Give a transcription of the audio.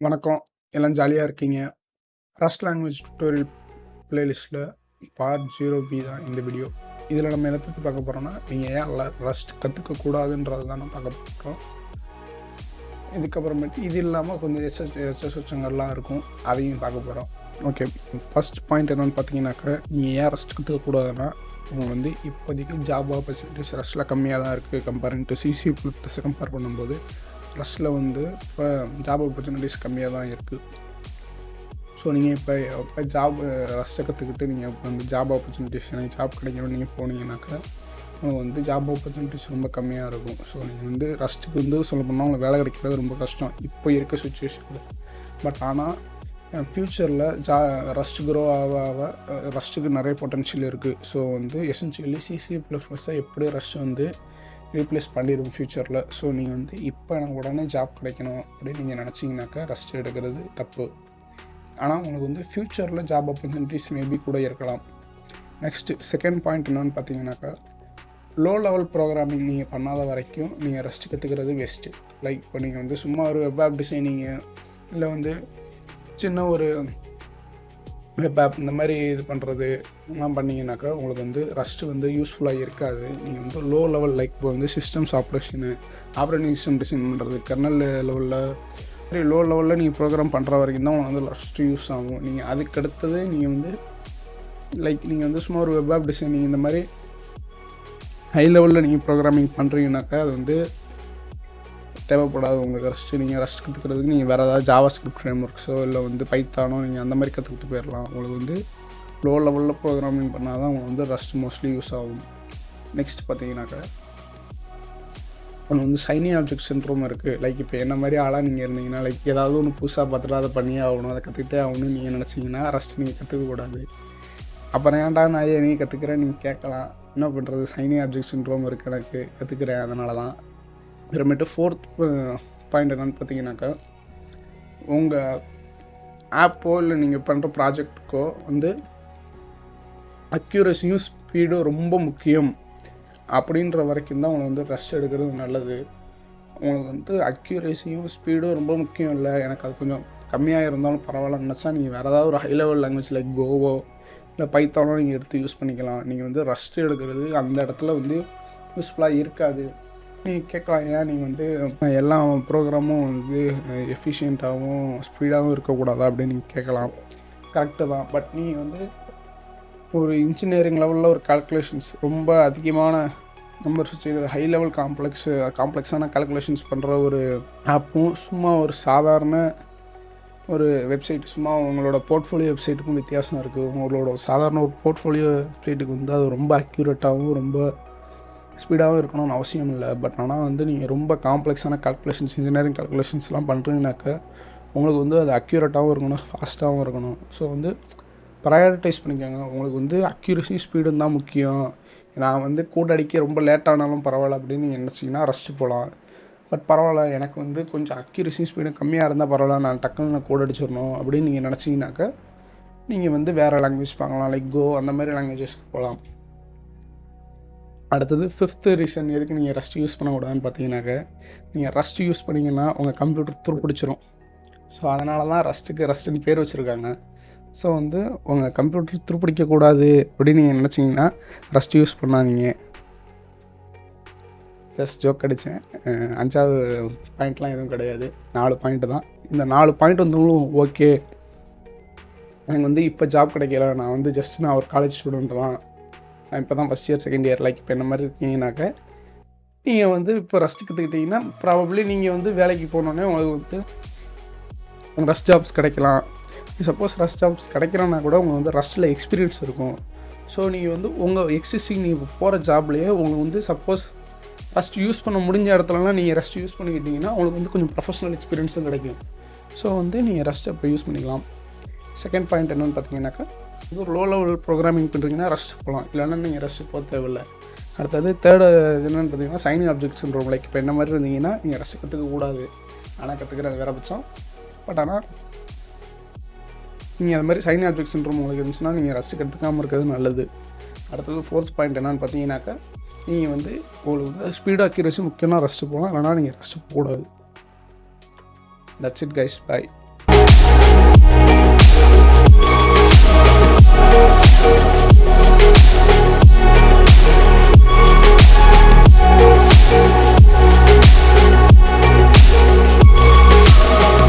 வணக்கம். எல்லாம் ஜாலியா இருக்கீங்க. ரஸ்ட் லாங்குவேஜ் டுட்டோரியல் பிளேலிஸ்ட்டில பார்ட் 0B தான் இந்த வீடியோ. இதில நம்ம எத பத்தி பார்க்க போறோம்னா, நீங்க ஏன் ரஸ்ட் கத்துக்கக்கூடாதுன்றத தான் நம்ம பார்க்க போறோம். இதுக்கப்புறமேட்டு இது இல்லாம கொஞ்சம் எச்சச்சங்கள்லாம் இருக்கும். அதையும் பார்க்க போறோம். ஓகே. ஃபர்ஸ்ட் பாயிண்ட் என்னன்னு பார்த்தீங்கன்னாக்கா, நீங்க ஏன் ரஸ்ட் கத்துக்கக்கூடாதுன்னா, வந்து இப்போதைக்கு ஜாப் ஆப்பர்ச்சுனிட்டிஸ் ரஸ்ட்டில கம்மியா தான் இருக்குது. Comparing to CC plus compare பண்ணும்போது ரஸ்ட்டில் இப்போ ஜாப் ஆப்பர்ச்சுனிட்டிஸ் கம்மியாக தான் இருக்குது. ஸோ நீங்கள் இப்போ ஜாப் ரஸ்ட்டை கற்றுக்கிட்டு நீங்கள் இப்போ ஜாப் ஆப்பர்ச்சுனிட்டிஸ் எனக்கு ஜாப் கிடைக்கணும்னு நீங்கள் போனீங்கன்னாக்கா ஜாப் ஆப்பர்ச்சுனிட்டிஸ் ரொம்ப கம்மியாக இருக்கும். ஸோ நீங்கள் ரஸ்ட்டுக்கு சொல்ல போனால் உங்களுக்கு வேலை கிடைக்கிறது ரொம்ப கஷ்டம் இப்போ இருக்க சுச்சுவேஷனில். பட் ஆனால் ஃப்யூச்சரில் ரஸ்ட் க்ரோ ஆக ரஸ்ட்டுக்கு நிறைய பொட்டன்ஷியல் இருக்குது. ஸோ எசென்ஷியலி சிசி ப்ளஸ் எப்படி ரஸ்ட் ரீப்ளேஸ் பண்ணிடும் ஃப்யூச்சரில். ஸோ நீங்கள் இப்போ எனக்கு உடனே ஜாப் கிடைக்கணும் அப்படின்னு நீங்கள் நினச்சிங்கனாக்கா ரஸ்ட் எடுக்கிறது தப்பு. ஆனால் உங்களுக்கு ஃப்யூச்சரில் ஜாப் ஆப்பர்ச்சுனிட்டிஸ் மேபி கூட இருக்கலாம். நெக்ஸ்ட்டு செகண்ட் பாயிண்ட் என்னென்னு பார்த்தீங்கன்னாக்கா, லோ லெவல் ப்ரோக்ராமிங் நீங்கள் பண்ணாத வரைக்கும் நீங்கள் ரெஸ்ட் கற்றுக்கிறது வேஸ்ட்டு. லைக் இப்போ நீங்கள் சும்மா ஒரு வெப் ஆப் டிசைனிங்கு இல்லை சின்ன ஒரு வெப் ஆப் இந்த மாதிரி இது பண்ணுறது எல்லாம் பண்ணிங்கனாக்கா உங்களுக்கு ரஸ்ட்டு யூஸ்ஃபுல்லாக இருக்காது. நீங்கள் லோ லெவல் லைக் இப்போ சிஸ்டம்ஸ் ஆப்ரேட்டிங் சிஸ்டம் டிசைன் பண்ணுறது கர்னல் லெவலில் சரி லோ லெவலில் நீங்கள் ப்ரோக்ராம் பண்ணுற வரைக்கும் தான் உங்களுக்கு ரஸ்ட்டு யூஸ் ஆகும். நீங்கள் அதுக்கடுத்தது நீங்கள் லைக் நீங்கள் சும்மா ஒரு வெப் ஆப் டிசைனிங் இந்த மாதிரி ஹை லெவலில் நீங்கள் ப்ரோக்ராமிங் பண்ணுறீங்கனாக்கா அது தேவைப்படாது உங்களுக்கு ரஸ்ட்டு. நீங்கள் ரஸ்ட் கற்றுக்கிறதுக்கு நீங்கள் வேறு ஏதாவது ஜாவா ஸ்கிரிப்ட் ஃப்ரேம் ஒர்க்ஸோ இல்லை பைத்தானோ நீங்கள் அந்த மாதிரி கற்றுக்கிட்டு போயிடலாம். உங்களுக்கு லோ லெவலில் ப்ரோக்ராமிங் பண்ணால் தான் உங்களுக்கு ரஸ்ட் மோஸ்ட்லி யூஸ் ஆகும். நெக்ஸ்ட் பார்த்தீங்கன்னாக்கா ஒன்று சைனி ஆப்ஜெக்ட் சிண்ட்ரோம் இருக்குது. லைக் இப்போ என்ன மாதிரி ஆளாக நீங்கள் இருந்தீங்கன்னா லைக் ஏதாவது ஒன்று புதுசாக பார்த்துட்டு அதை பண்ணியே ஆகணும், அதை கற்றுக்கிட்டே ஆகணும்னு நீங்கள் நினச்சிங்கன்னா ரஸ்ட்டு நீங்கள் கற்றுக்கக்கூடாது. அப்புறம் ஏன்டா நான் நீ கற்றுக்கிறேன் நீங்கள் கேட்கலாம். என்ன பண்ணுறது, சைனி ஆப்ஜெக்ட் சிண்ட்ரோம் இருக்குது எனக்கு கற்றுக்கிறேன். அதனால தான் அப்புறமேட்டு ஃபோர்த் பாயிண்ட் என்னென்னு பார்த்தீங்கன்னாக்கா, உங்கள் ஆப்போ இல்லை நீங்கள் பண்ணுற ப்ராஜெக்டுக்கோ அக்யூரஸியும் ஸ்பீடும் ரொம்ப முக்கியம் அப்படின்ற வரைக்கும் தான் உங்களுக்கு ரெஸ்ட் எடுக்கிறது நல்லது. உங்களுக்கு அக்யூரஸியும் ஸ்பீடும் ரொம்ப முக்கியம் இல்லை, எனக்கு அது கொஞ்சம் கம்மியாக இருந்தாலும் பரவாயில்ல நினச்சா நீங்கள் வேறு ஏதாவது ஒரு ஹை லெவல் லாங்குவேஜ் லைக் கோவோ இல்லை பைத்தானோ நீங்கள் எடுத்து யூஸ் பண்ணிக்கலாம். நீங்கள் ரெஸ்ட் எடுக்கிறது அந்த இடத்துல யூஸ்ஃபுல்லாக இருக்காது. நீங்கள் கேட்கலாம், ஏன் நீங்கள் எல்லா ப்ரோக்ராமும் எஃபிஷியண்ட்டாகவும் ஸ்பீடாகவும் இருக்கக்கூடாதா அப்படின்னு நீங்கள் கேட்கலாம். கரெக்டு தான். பட் நீங்கள் ஒரு இன்ஜினியரிங் லெவலில் ஒரு கால்குலேஷன்ஸ் ரொம்ப அதிகமான நம்பர்ஸ் வச்சு ஹை லெவல் காம்ப்ளெக்ஸான கால்குலேஷன்ஸ் பண்ணுற ஒரு ஆப்பும் சும்மா ஒரு சாதாரண ஒரு வெப்சைட் சும்மா உங்களோட போர்ட்ஃபோலியோ வெப்சைட்டுக்கும் வித்தியாசம் இருக்குது. உங்களோட சாதாரண ஒரு போர்ட்ஃபோலியோ வெப்சைட்டுக்கு அது ரொம்ப அக்யூரேட்டாகவும் ரொம்ப ஸ்பீடாகவும் இருக்கணும்னு அவசியம் இல்லை. பட் ஆனால் நீங்கள் ரொம்ப காம்ப்ளெக்ஸான கால்குலேஷன்ஸ் இன்ஜினியரிங் கால்குலேஷன்ஸ்லாம் பண்ணுறீங்கனாக்கா உங்களுக்கு அது அக்யூரேட்டாகவும் இருக்கணும், ஃபாஸ்ட்டாகவும் இருக்கணும். ஸோ ப்ரையாரிட்டைஸ் பண்ணிக்கோங்க. உங்களுக்கு அக்யூரஸி ஸ்பீடும் தான் முக்கியம். நான் கோட் அடிக்க ரொம்ப லேட்டானாலும் பரவாயில்ல அப்படின்னு நீங்கள் நினச்சிங்கன்னா ரஸ்ட்டு போகலாம். பட் பரவாயில்ல எனக்கு கொஞ்சம் அக்யூரஸி ஸ்பீடும் கம்மியாக இருந்தால் பரவாயில்ல, நான் டக்குன்னு கோட் அடிச்சிடணும் அப்படின்னு நீங்கள் நினச்சிங்கனாக்கா நீங்கள் வேறு லாங்குவேஜ் பார்க்கலாம், லைக் கோ அந்த மாதிரி லாங்குவேஜஸ்க்கு போகலாம். அடுத்தது ஃபிஃப்த்து ரீசன் எதுக்கு நீங்கள் ரஸ்ட் யூஸ் பண்ணக்கூடாதுன்னு பார்த்தீங்கன்னாக்கா, நீங்கள் ரஸ்ட் யூஸ் பண்ணிங்கன்னா உங்கள் கம்ப்யூட்டர் துருப்பிடிச்சிரும். ஸோ அதனால தான் ரஸ்ட்டுன்னு பேர் வச்சுருக்காங்க. ஸோ உங்கள் கம்ப்யூட்டர் துருப்பிடிக்கக்கூடாது அப்படின்னு நீங்கள் நினச்சிங்கன்னா ரஸ்ட் யூஸ் பண்ணாதீங்க. ஜஸ்ட் ஜோக் அடித்தேன். 5வது பாயிண்ட்லாம் எதுவும் கிடையாது, 4 பாயிண்ட்டு தான். இந்த 4 பாயிண்ட் ஓகே, எனக்கு இப்போ ஜாப் கிடைக்கல, நான் நான் ஒரு காலேஜ் ஸ்டூடெண்ட் தான், நான் இப்போ தான் first year second year like இப்போ என்ன மாதிரி இருக்கீங்கன்னாக்கா நீங்கள் இப்போ ரஸ்ட் கற்றுக்கிட்டிங்கன்னா ப்ராபப்ளி நீங்கள் வேலைக்கு போனோடனே உங்களுக்கு ரஸ்ட் ஜாப்ஸ் கிடைக்கலாம். சப்போஸ் ரஸ்ட் ஜாப்ஸ் கிடைக்கிறனா கூட உங்களுக்கு ரஸ்ட்டில் எக்ஸ்பீரியன்ஸ் இருக்கும். ஸோ நீங்கள் உங்கள் எக்ஸிஸ்டிங் நீங்கள் போகிற ஜாப்லேயே உங்களுக்கு சப்போஸ் ரஸ்ட் யூஸ் பண்ண முடிஞ்ச இடத்துலலாம் நீங்கள் ரஸ்ட் யூஸ் பண்ணிக்கிட்டிங்கன்னா உங்களுக்கு கொஞ்சம் ப்ரொஃபஷனல் எக்ஸ்பீரியன்ஸும் கிடைக்கும். ஸோ நீங்கள் ரஸ்ட் அப்போ யூஸ் பண்ணிக்கலாம். செகண்ட் பாயிண்ட் என்னென்னு பார்த்தீங்கன்னாக்கா, ஒரு லோ லெவல் ப்ரோக்ராமிங் பண்ணுறீங்கன்னா ரஸ்ட் போகலாம், இல்லைன்னா நீங்கள் ரஸ்ட் போக தேவையில்லை. அடுத்தது தேர்டு என்னென்னு பார்த்தீங்கன்னா, சைனி ஆப்ஜெக்ட் சிண்ட்ரோம். லைக் இப்போ என்ன மாதிரி இருந்தீங்கன்னா நீங்கள் ரஸ்ட் கற்றுக்கக்கூடாது, ஆனால் கற்றுக்கிறது வேறு பட்சம். பட் ஆனால் நீங்கள் அது மாதிரி சைனி ஆப்ஜெக்ட் சிண்ட்ரோம் உங்களுக்கு இருந்துச்சுன்னா நீங்கள் ரஸ்ட் கற்றுக்காமல் இருக்கிறது நல்லது. அடுத்தது ஃபோர்த் பாயிண்ட் என்னென்னு பார்த்தீங்கன்னாக்கா, நீங்கள் உங்களுக்கு ஸ்பீடு அக்யூரஸி முக்கியமாக ரஸ்ட்டு போகலாம், இல்லைனா நீங்கள் ரஸ்ட்டு போகக்கூடாது. That's it guys, by.